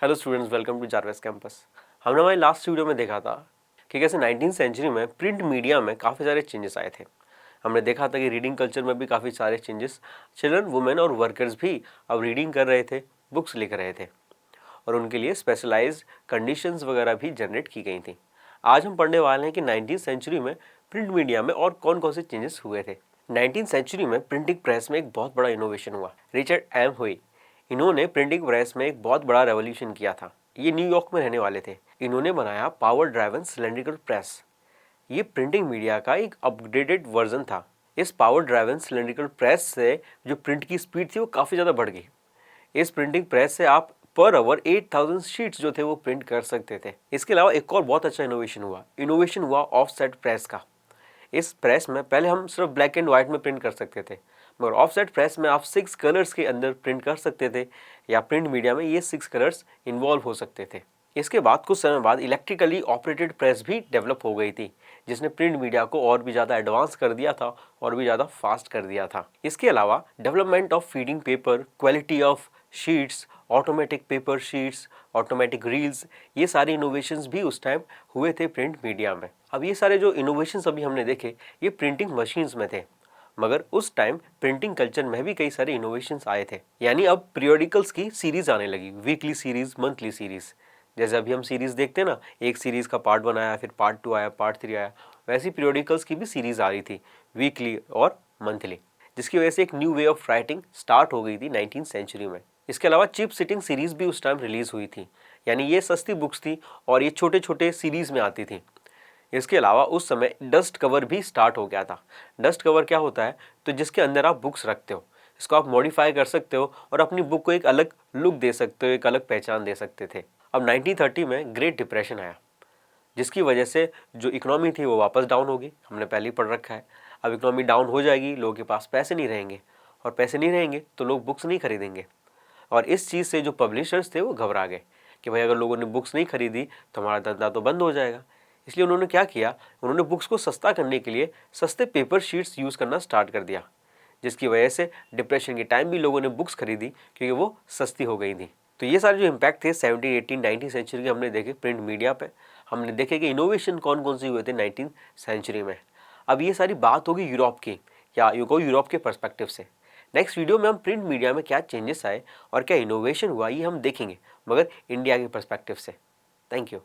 Hello students, welcome to Jarvis campus. हमने हमारी last video में देखा था कि कैसे 19th सेंचुरी में प्रिंट मीडिया में काफ़ी सारे चेंजेस आए थे। हमने देखा था कि रीडिंग कल्चर में भी काफ़ी सारे चेंजेस, चिल्ड्रन, वुमेन और वर्कर्स भी अब रीडिंग कर रहे थे, बुक्स लिख रहे थे और उनके लिए स्पेशलाइज्ड कंडीशंस वगैरह भी जनरेट की गई थी। आज हम पढ़ने वाले हैं कि 19th सेंचुरी में प्रिंट मीडिया में और कौन कौन से चेंजेस हुए थे। 19th सेंचुरी में प्रिंटिंग प्रेस में एक बहुत बड़ा इनोवेशन हुआ। रिचर्ड एम हुई, इन्होंने प्रिंटिंग प्रेस में एक बहुत बड़ा रेवोल्यूशन किया था। ये न्यूयॉर्क में रहने वाले थे। इन्होंने बनाया पावर ड्राइवन सिलेंड्रिकल प्रेस। ये प्रिंटिंग मीडिया का एक अपग्रेडेड वर्जन था। इस पावर ड्राइवन सिलेंड्रिकल प्रेस से जो प्रिंट की स्पीड थी वो काफ़ी ज़्यादा बढ़ गई। इस प्रिंटिंग प्रेस से आप पर आवर 8000 शीट्स जो थे वो प्रिंट कर सकते थे। इसके अलावा एक और बहुत अच्छा इनोवेशन हुआ ऑफसेट प्रेस का। इस प्रेस में पहले हम सिर्फ ब्लैक एंड व्हाइट में प्रिंट कर सकते थे, मगर ऑफसेट प्रेस में आप 6 कलर्स के अंदर प्रिंट कर सकते थे, या प्रिंट मीडिया में ये 6 कलर्स इन्वॉल्व हो सकते थे। इसके बाद कुछ समय बाद इलेक्ट्रिकली ऑपरेटेड प्रेस भी डेवलप हो गई थी, जिसने प्रिंट मीडिया को और भी ज़्यादा एडवांस कर दिया था और भी ज़्यादा फास्ट कर दिया था। इसके अलावा development of feeding paper, quality of sheets, automatic paper sheets, automatic reels, ये सारे इनोवेशंस भी उस टाइम हुए थे प्रिंट मीडिया में। अब ये सारे जो इनोवेशंस अभी हमने देखे ये प्रिंटिंग मशीन्स में थे, मगर उस टाइम प्रिंटिंग कल्चर में भी कई सारे इनोवेशंस आए थे। यानी अब पीरियोडिकल्स की सीरीज आने लगी, वीकली सीरीज, मंथली सीरीज। जैसे अभी हम सीरीज देखते हैं ना, एक सीरीज का पार्ट बनाया, फिर पार्ट 2 आया, पार्ट 3 आया, वैसी पीरियोडिकल्स की भी सीरीज आ रही थी, वीकली और मंथली, जिसकी वजह से एक new way of writing start हो गई थी 19th सेंचुरी में। इसके अलावा चिप सिटिंग सीरीज भी उस टाइम रिलीज हुई थी, यानी ये सस्ती बुक्स थी और ये छोटे छोटे सीरीज में आती थी। इसके अलावा उस समय डस्ट कवर भी स्टार्ट हो गया था। डस्ट कवर क्या होता है, तो जिसके अंदर आप बुक्स रखते हो, इसको आप मॉडिफाई कर सकते हो और अपनी बुक को एक अलग लुक दे सकते हो, एक अलग पहचान दे सकते थे। अब 1930 में ग्रेट डिप्रेशन आया, जिसकी वजह से जो इकोनॉमी थी वो वापस डाउन होगी। हमने पहले ही पढ़ रखा है। अब इकोनॉमी डाउन हो जाएगी, लोगों के पास पैसे नहीं रहेंगे, और पैसे नहीं रहेंगे तो लोग बुक्स नहीं खरीदेंगे। और इस चीज़ से जो पब्लिशर्स थे वो घबरा गए कि भाई अगर लोगों ने बुक्स नहीं खरीदी तो हमारा धंधा तो बंद हो जाएगा। इसलिए उन्होंने क्या किया, उन्होंने बुक्स को सस्ता करने के लिए सस्ते पेपर शीट्स यूज़ करना स्टार्ट कर दिया, जिसकी वजह से डिप्रेशन के टाइम भी लोगों ने बुक्स खरीदी क्योंकि वो सस्ती हो गई थी। तो ये सारे जो इम्पैक्ट थे 17, 18, 19 सेंचुरी के हमने देखे प्रिंट मीडिया पे। हमने देखे कि इनोवेशन कौन कौन से हुए थे 19th सेंचुरी में। अब ये सारी बात होगी यूरोप की, या यूरोप के पर्सपेक्टिव से। नेक्स्ट वीडियो में हम प्रिंट मीडिया में क्या चेंजेस आए और क्या इनोवेशन हुआ ये हम देखेंगे, मगर इंडिया के पर्सपेक्टिव से। Thank you.